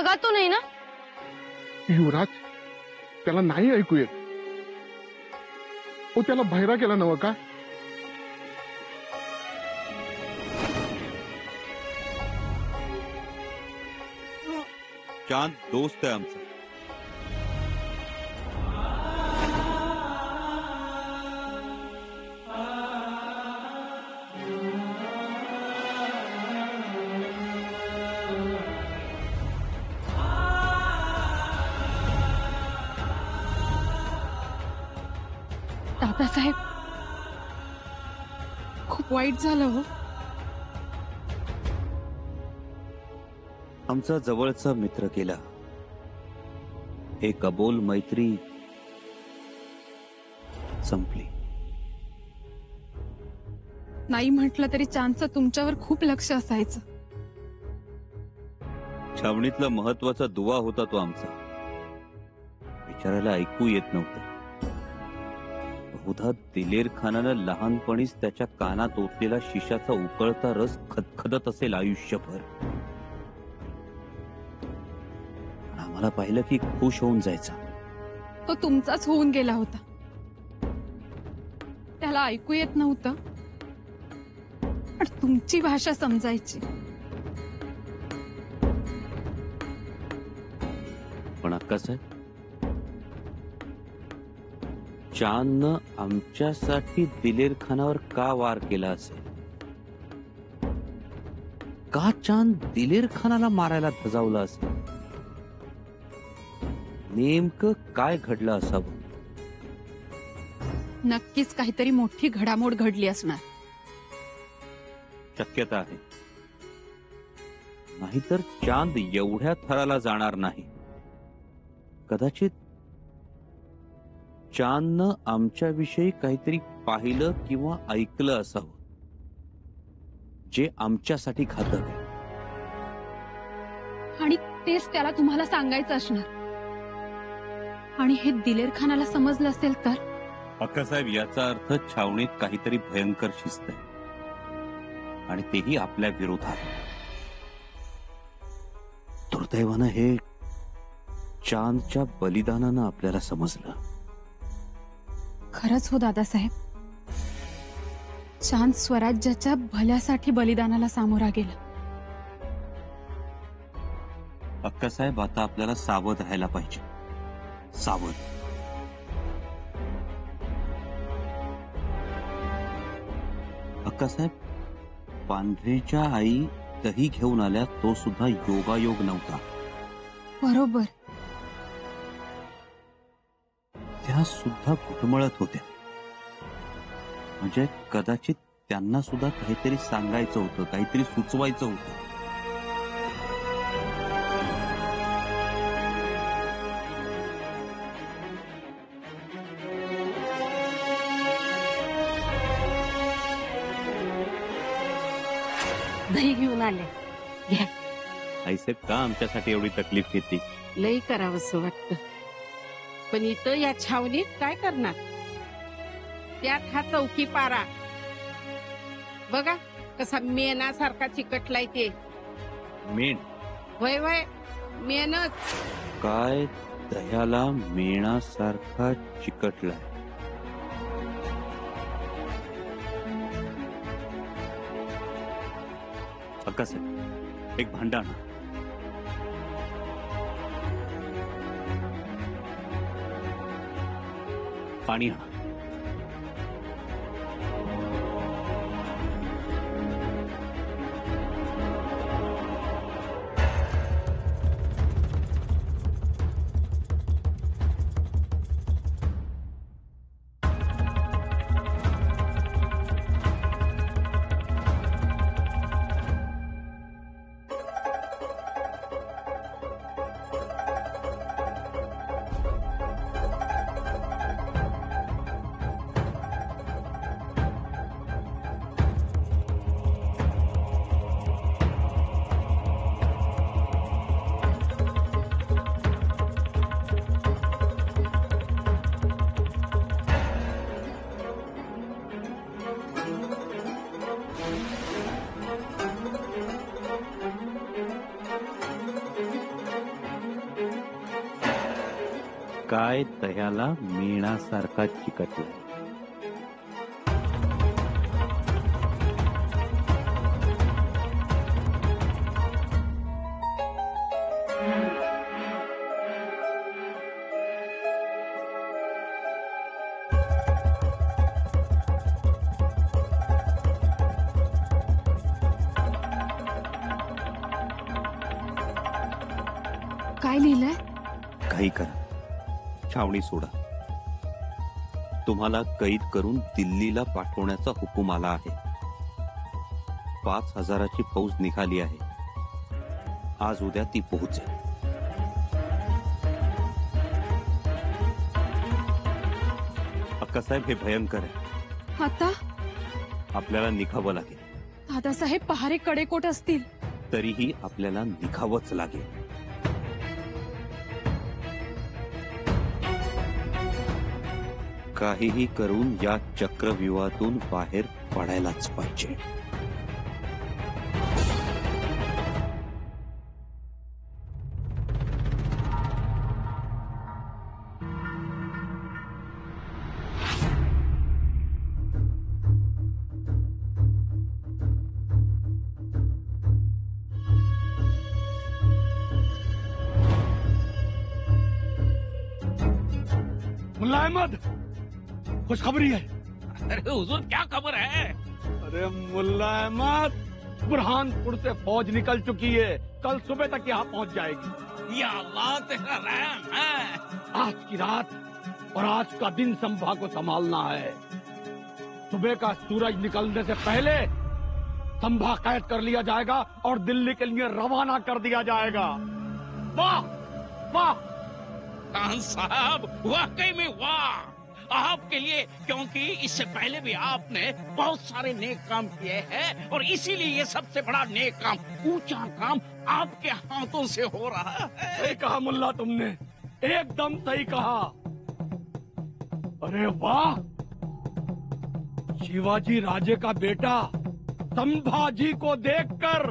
जगा तो नाही ना? युवराज त्याला नाही ऐकू येत. त्याला बहिरा केला नव का? चांद दोस्त आहे आमचा. दादासाहेब, खूप वाईट झालं हो. आमचा जवळचा मित्र गेला. एक अबोल मैत्री संपली. नाही म्हटलं तरी चांदचं तुमच्यावर खूप लक्ष असायचं. छावणीतला महत्वाचा दुवा होता तो आमचा. विचारायला ऐकू येत नव्हतं. बहुधा दिलेर खानानं लहानपणीच त्याच्या कानात ओतलेला शिशाचा उकळता रस खदखदत असेल आयुष्यभर. आम्हाला पाहिलं की खुश होऊन जायचा. तो तुमचाच होऊन गेला होता. त्याला ऐकू येत नव्हतं, पण तुमची भाषा समजायची. पण अक्कासाहेब, चांदनं आमच्यासाठी दिलेर खानावर का वार केला असेल? का चांद दिलेर खानाला मारायला धजावला असेल? नेमकं काय घडलं असावं? नक्कीच काहीतरी मोठी घडामोड घडली असणार. शक्यता आहे. नाहीतर चांद एवढ्या थराला जाणार नाही. कदाचित चांदनं आमच्याविषयी काहीतरी पाहिलं किंवा ऐकलं असावं, जे आमच्यासाठी घातक आहे. आणि तेच त्याला तुम्हाला सांगायचं असणार. आणि हे दिलेर खानाला समजलं असेल तर? अक्कासाहेब, याचा अर्थ छावणीत काहीतरी भयंकर शिस्त आहे, आणि तेही आपल्या विरोधात. दुर्दैवानं हे चांदच्या बलिदानानं आपल्याला समजलं. खरंच हो दादासाहेब, चांद स्वराज्याच्या भल्यासाठी बलिदानाला सामोरा गेला. अक्कासाहेब, आता आपल्याला सावध राहायला पाहिजे. सावध. अक्कासाहेब, पांढरेच्या आई दही घेऊन आल्या, तो सुद्धा योगायोग नव्हता. बरोबर. त्या सुद्धा घुटमळत होत्या. म्हणजे कदाचित त्यांना सुद्धा काहीतरी सांगायचं होतं, काहीतरी सुचवायचं होतं. दही घेऊन आले. घ्या. आईसाहेब, का आमच्यासाठी एवढी तकलीफ घेतली? लई करावंसं वाटतं, पण इथं या छावणीत काय करणार? त्यात हा चौकी पारा बघा कसा मेनासारखा चिकटलाय. ते मेण? वय वय मेनच. काय दह्याला मेणासारखा चिकटलाय? अक्कासाहेब, एक भांडं आणा. पाणी आणा. काय दह्याला मेणासारखा चिकटला. काय लिहिलंय? काही करा, छावणी सोडा. तुम्हाला कैद करून दिल्लीला पाठवण्याचा हुकूम आला आहे. 5,000ची फौज निघाली आहे. आज उद्या ती पोहोचेल. अक्कासाहेब, हे भयंकर आहे. आता आपल्याला निघावं लागेल. दादासाहेब पहारे कडेकोट असतील. तरीही आपल्याला निघावंच लागेल. काहीही करून या चक्रव्यूहातून बाहेर पडायलाच पाहिजे. मुल्ला अहमद, खुशखबरी है. अरे हुजूर, क्या खबर है? अरे मुल्ला अहमद, बुरहानपुर से फौज निकल चुकी है. कल सुबह तक यहाँ पहुँच जाएगी. या अल्लाह, तेरा रहम है. आज की रात और आज का दिन संभा को संभालना है. सुबह का सूरज निकलने से पहले संभा कैद कर लिया जाएगा और दिल्ली के लिए रवाना कर दिया जाएगा. वाह वाह. खान साहब, वाकई में वाह. आपके लिए, क्योंकि इससे पहले भी आपने बहुत सारे नेक काम किए हैं और इसीलिए ये सबसे बड़ा नेक काम, ऊंचा काम आपके हाथों से हो रहा है. सही कहा मुल्ला तुमने, एकदम सही कहा. अरे वाह, शिवाजी राजे का बेटा संभाजी को देखकर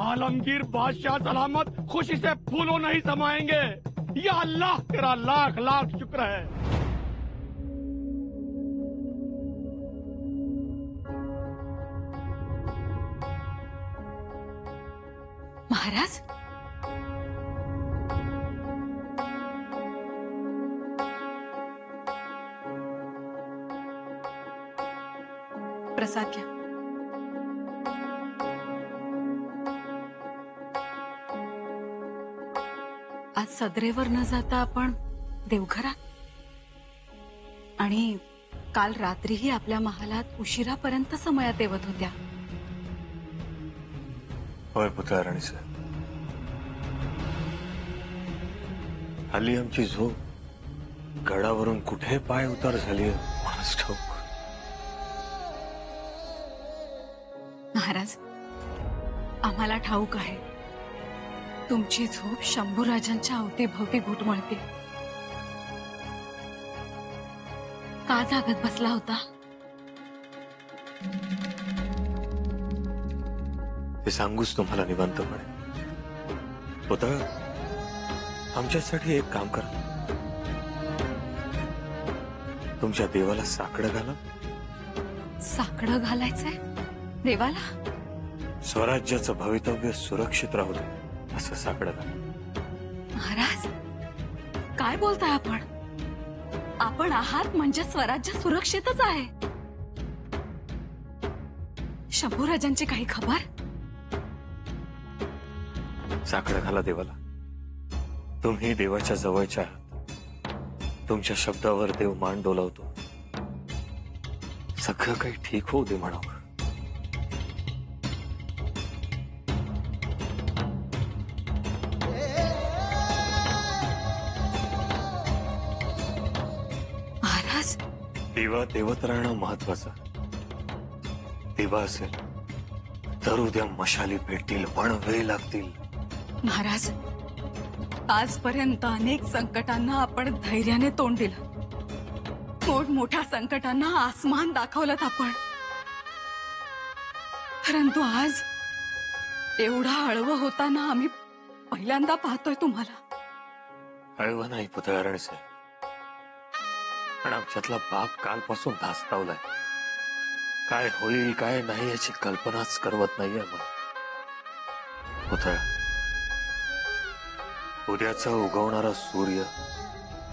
आलमगीर बादशाह सलामत खुशी से फूलों नहीं समाएंगे. या अल्लाह, तेरा लाख लाख शुक्र है. महाराज, प्रसाद घ्या. आज सदरेवर न जाता आपण देवघरात, आणि काल रात्रीही आपल्या महालात उशिरापर्यंत समयात येवत होत्या. होय पुतळा राणी साहेब, हल्ली आमची झोप गडावरून कुठे पाय उतार झाली माणूस ठाऊक. महाराज, आम्हाला ठाऊक आहे तुमची झोप शंभूराजांच्या अवतीभवती घुटमळते. का जागत बसला होता? ते सांगूच तुम्हाला निवांतपणे. पुतळा, आमच्यासाठी एक काम करा. तुमच्या देवाला साकडं घाला. साकडं घालायचंय देवाला? स्वराज्याचं भवितव्य सुरक्षित राहू दे असं साकडं घाला. महाराज, काय बोलताय आपण? आपण आहात म्हणजे स्वराज्य सुरक्षितच आहे. शंभूराजांची काही खबर? साकडं घाला देवाला. तुम्ही देवाच्या जवळच्या आहात. तुमच्या शब्दावर देव मान डोलावतो. सगळं काही ठीक होऊ दे म्हणावं. महाराज, दिवा देवत राहणं महत्वाचं. दिवा असेल तर उद्या मशाली पेटतील, पण वेळ लागतील. महाराज, आजपर्यंत अनेक संकटांना आपण धैर्याने तोंड दिलं. मोठमोठ्या संकटांना आसमान दाखवलं आपण. परंतु आज एवढा हळवं होताना आम्ही पहिल्यांदा पाहतोय तुम्हाला. कळव नाही पुतळारण साहेब, पण आमच्यातला बाप कालपासून धास्तावलाय. काय होईल काय नाही याची कल्पनाच करवत नाहीये मला. पुतळा, उद्याचा उगवणारा सूर्य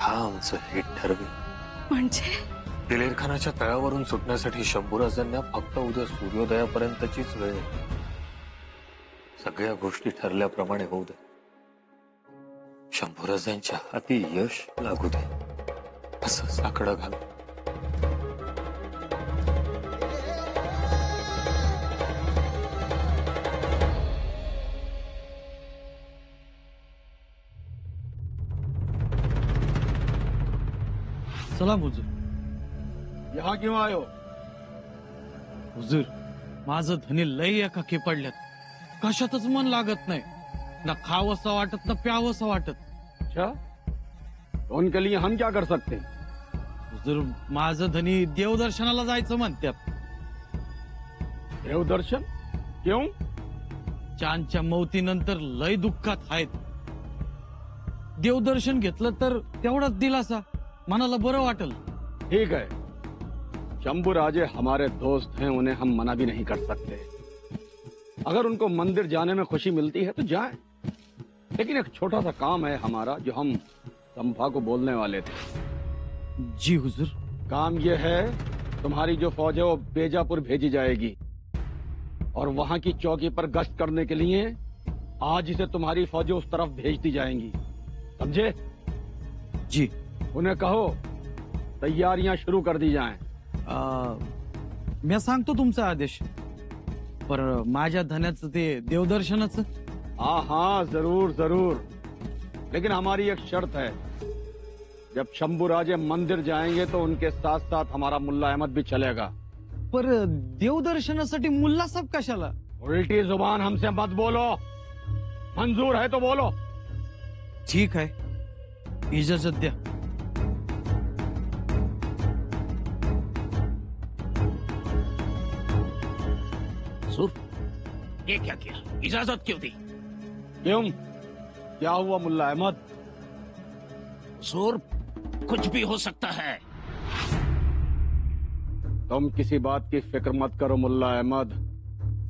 हा आमचं हित ठरवेल. म्हणजे दिलेर खानाच्या तळावरून सुटण्यासाठी शंभूराजांना फक्त उद्या सूर्योदयापर्यंतचीच वेळ आहे. सगळ्या गोष्टी ठरल्याप्रमाणे होऊ दे. शंभूराजांच्या हाती यश लागू दे असं साकडं घाल. सलाम हुजूर. यहाँ क्यों आयो? हुजूर, माझं धनी लई एकाकी पडल्यात. कशातच मन लागत नाही. ना खावंसं वाटत ना प्यावंसं वाटत. अच्छा, तो उनके लिए हम क्या कर सकते हैं? हुजूर, माझं धनी देवदर्शनाला जायचं म्हणतात. देवदर्शन? क्यों? चांदच्या मौतीनंतर लय दुःखात आहेत. देवदर्शन घेतलं तर तेवढाच दिलासा, मनाला बरं वाटल. ठीक है, शंभू राजे हमारे दोस्त हैं, उन्हें हम मना भी नहीं कर सकते. अगर उनको मंदिर जाने में खुशी मिलती है तो जाएं. लेकिन एक छोटा सा काम है हमारा जो हम संभा को बोलने वाले थे. जी हुजूर. काम ये है, तुम्हारी जो फौज है वो बेजापुर भेजी जाएगी और वहां की चौकी पर गश्त करने के लिए आज से तुम्हारी फौजें उस तरफ भेज दी जाएंगी. समझे? जी. उन्हें कहो तैयारियां शुरू कर दी जाएं. मी सांगतो तुमचा आदेश. पर माझ्या धन्याचं ते देवदर्शनाचं. हाँ हाँ, जरूर जरूर. लेकिन हमारी एक शर्त है, जब शंभू राजे मंदिर जाएंगे तो उनके साथ साथ हमारा मुल्ला अहमद भी चलेगा. पर देवदर्शनासाठी मुल्ला साहेब कशाला? उल्टी जुबान हमसे मत बोलो. मंजूर है तो बोलो. ठीक है, इजाजत द्या. सुर, ये क्या किया? इजाजत क्यों दी? क्यों? क्या हुआ मुल्ला अहमद? सुर, कुछ भी हो सकता है. तुम किसी बात की फिक्र मत करो मुल्ला अहमद.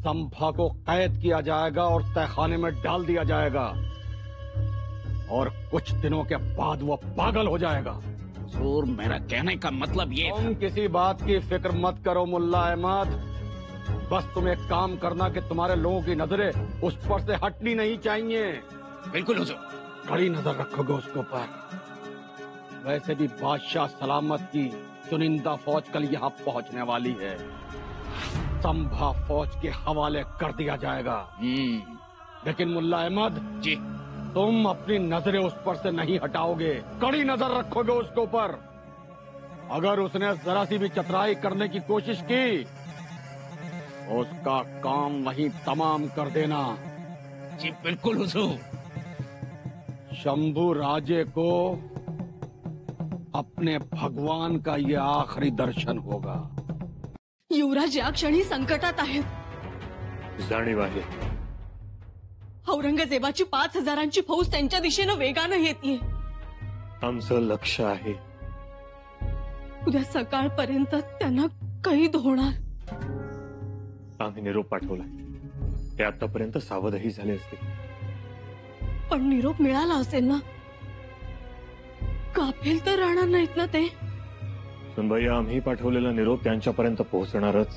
संभा को कैद किया जाएगा और तहखाने में डाल दिया जाएगा और कुछ दिनों के बाद वो पागल हो जाएगा. सुर, मेरा कहने का मतलब ये था. तुम किसी बात की फिक्र मत करो मुल्ला अहमद. बस तुम एक काम करना कि तुम्हारे लोगों की नजरें उस पर से हटनी नहीं चाहिए. बिल्कुल हुजूर. कड़ी नजर रखोगे उसके ऊपर. वैसे भी बादशाह सलामत की चुनिंदा फौज कल यहाँ पहुँचने वाली है. संभा फौज के हवाले कर दिया जाएगा. लेकिन मुल्ला अहमद जी, तुम अपनी नजरें उस पर से नहीं हटाओगे. कड़ी नजर रखोगे उसके ऊपर. अगर उसने जरा सी भी चतराई करने की कोशिश की, उसका काम वहीं तमाम कर देना. जी बिल्कुल हुजूर. शंभू राजे को अपने भगवान का ये आखिरी दर्शन होगा. युवराज या क्षणी संकटात आहेत. जाणीव आहे. औरंगजेबाची 5,000ची फौज त्यांच्या दिशेनं वेगानं येते. आमचं लक्ष आहे. उद्या सकाळपर्यंत त्यांना कैद होणार. आम्ही निरोप पाठवलाय. ते आतापर्यंत सावधही झाले असते. पण निरोप मिळाला असेल ना? गाफील तर राहणार नाहीत ना ते? सुनबाई, आम्ही पाठवलेला निरोप त्यांच्यापर्यंत पोहोचणारच.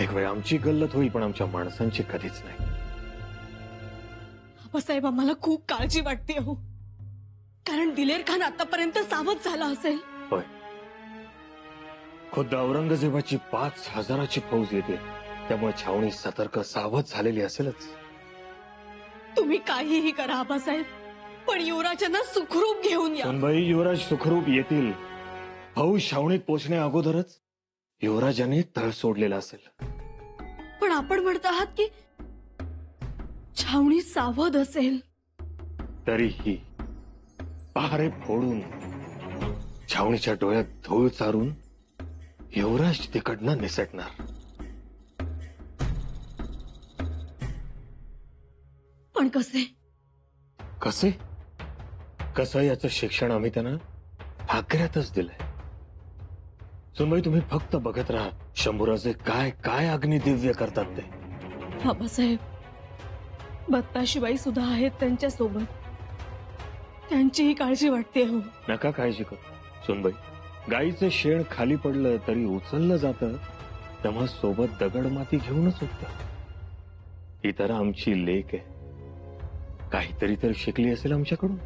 एक वेळ आमची गल्लत होईल, पण आमच्या माणसांची कधीच नाही. आबासाहेब, आम्हाला खूप काळजी वाटते हो. कारण दिलेर खान आतापर्यंत सावध झाला असेल. होय, खुद्द औरंगजेबाची 5,000ची फौज येते. त्यामुळे छावणी सतर्क सावध झालेली असेलच. तुम्ही काहीही करा आबासाहेब, पण युवराजांना सुखरूप घेऊन या. सुनबाई, युवराज सुखरूप येतील. फौज छावणीत पोचण्या अगोदरच युवराजाने तळ सोडलेला असेल. पण आपण म्हणत आहात की छावणी सावध असेल. तरीही पहारे फोडून छावणीच्या डोळ्यात धूळ चारून युवराज तिकडनं निसटणार. पण कसे? कसे? कसं याचं शिक्षण आम्ही त्यांना आग्र्यातच दिलंय. सुनबाई, तुम्ही फक्त बघत राहा शंभूराजे काय काय अग्निदिव्य करतात ते. बाबासाहेब, बत्ताशिबाई सुद्धा आहेत त्यांच्या सोबत. त्यांचीही काळजी वाटते हो. नका काळजी करू सुनबाई. गाईचं शेण खाली पडलं तरी उचललं जातं, तेव्हा सोबत दगडमाती घेऊनच उठतं. ही तर आमची लेक आहे. काहीतरी तर शिकली असेल आमच्याकडून.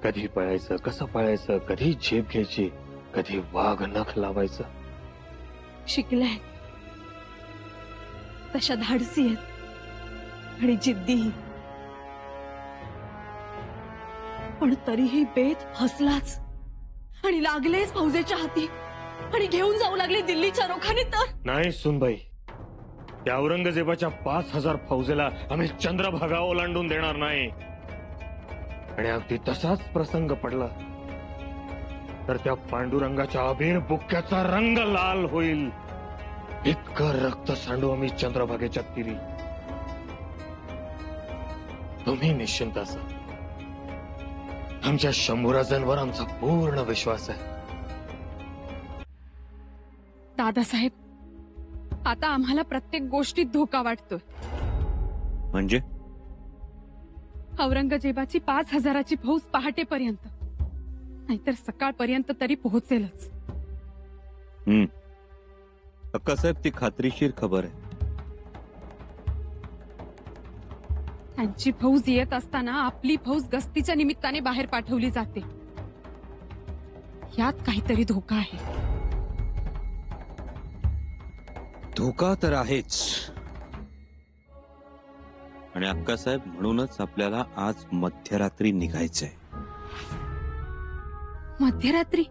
कधी पळायचं, कसं पळायचं, कधी झेप घ्यायची, कधी वाघ नख लावायचं. शिकल्या तशा धाडसी आहेत आणि जिद्दीही. पण तरीही बेत फसलाच आणि लागलेच फौजेच्या हाती आणि घेऊन जाऊ लागले दिल्लीच्या रोखाने. तर नाही सुनबाई, त्या औरंगजेबाच्या 5000 फौजेला आम्ही चंद्रभागा ओलांडून देणार नाही. आणि अगदी तसाच प्रसंग पडला तर त्या पांडुरंगाच्या अबीर बुक्क्याचा रंग लाल होईल. इतकं रक्त सांडू आम्ही चंद्रभागेच्या तीरी. तुम्ही निश्चिंत असा. आमच्या शंभूराजांवर आमचा पूर्ण विश्वास आहे. दादासाहेब, आता आम्हाला प्रत्येक गोष्टीत धोका वाटतोय. म्हणजे औरंगजेबाची 5000ची फौज पहाटेपर्यंत नाहीतर सकाळपर्यंत तरी पोहोचेलच. अक्कासाहेब, ती खात्रीशीर खबर आहे. त्यांची फौज येत असताना आपली फौज गस्तीच्या निमित्ताने बाहेर पाठवली जाते. यात काहीतरी धोका आहे. धोका तर आहेच. आणि अक्कासाहेब, म्हणूनच आपल्याला आज मध्यरात्री निघायचंय. मध्यरात्री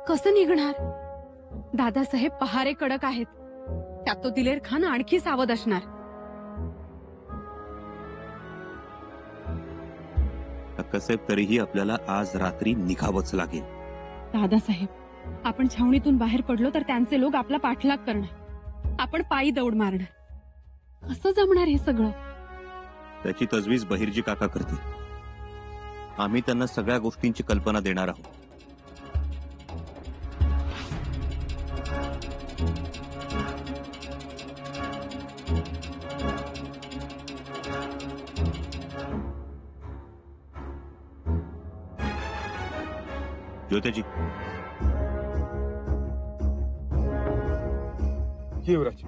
कसं निघणार? दादासाहेब, पहारे कडक आहेत. त्यात तो दिलेर खान आणखी सावध असणार. अक्कासाहेब, तरीही आपल्याला आज रात्री निघावंच लागेल. दादासाहेब, आपण छावणीतून बाहेर पडलो तर त्यांचे लोक आपला पाठलाग करणार. आपण पायी दौड मारणार. कसं जमणार हे सगळं? त्याची तजवीज बहिर्जी काका करतील. आम्ही त्यांना सगळ्या गोष्टींची कल्पना देणार आहोत. ज्योतिजी, युवराज,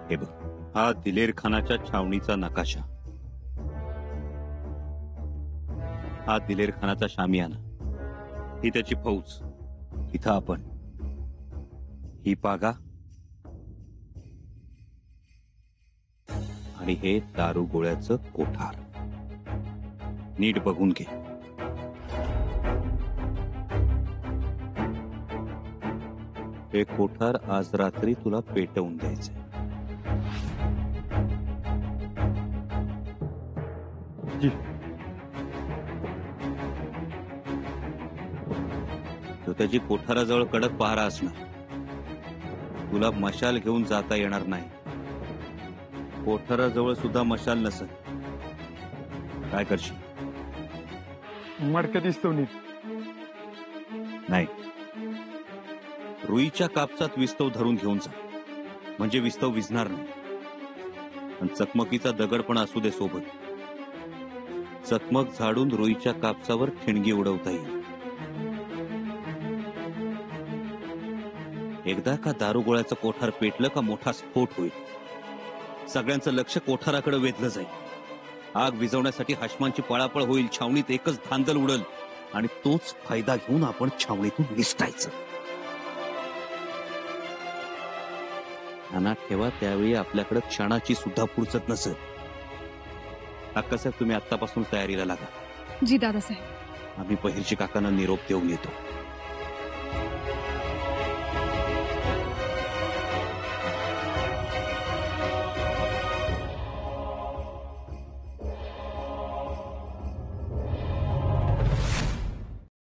हे बघ, हा दिलेर खानाच्या छावणीचा नकाशा. हा दिलेर खानाचा शामियाना. ही त्याची फौज. इथं आपण. ही पागा आणि हे दारू गोळ्याचं कोठार. नीट बघून घे. हे कोठार आज रात्री तुला पेटवून द्यायचंय. तो त्याची कोठाराजवळ कडक पहारा असणार. तुला मशाल घेऊन जाता येणार नाही. कोठाराजवळ सुद्धा मशाल नसेल. काय करशील? मडकं दिसतो नीट. नाही, रुईच्या कापसात विस्तव धरून घेऊन जा. म्हणजे विस्तव विझणार नाही. आणि चकमकीचा दगड पण असू दे सोबत. चकमक झाडून रुईच्या कापसावर ठिणगी उडवता येईल. एकदा का दारुगोळ्याचं कोठार पेटलं का मोठा स्फोट होईल. सगळ्यांचं लक्ष कोठाराकडे वेधलं जाईल. आग विझवण्यासाठी हाशमांची पळापळ होईल. छावणीत एकच धांदल उडल आणि तोच फायदा घेऊन आपण छावणीतून निसटायचं. ध्यानात ठेवा, त्यावेळी आपल्याकडे क्षणाची सुद्धा पुरसत नसेल. अक्कासाहेब, तुम्ही आत्तापासून तयारीला लागा. जी दादासाहेब. आम्ही बहिर्जी काकांना निरोप देऊन येतो.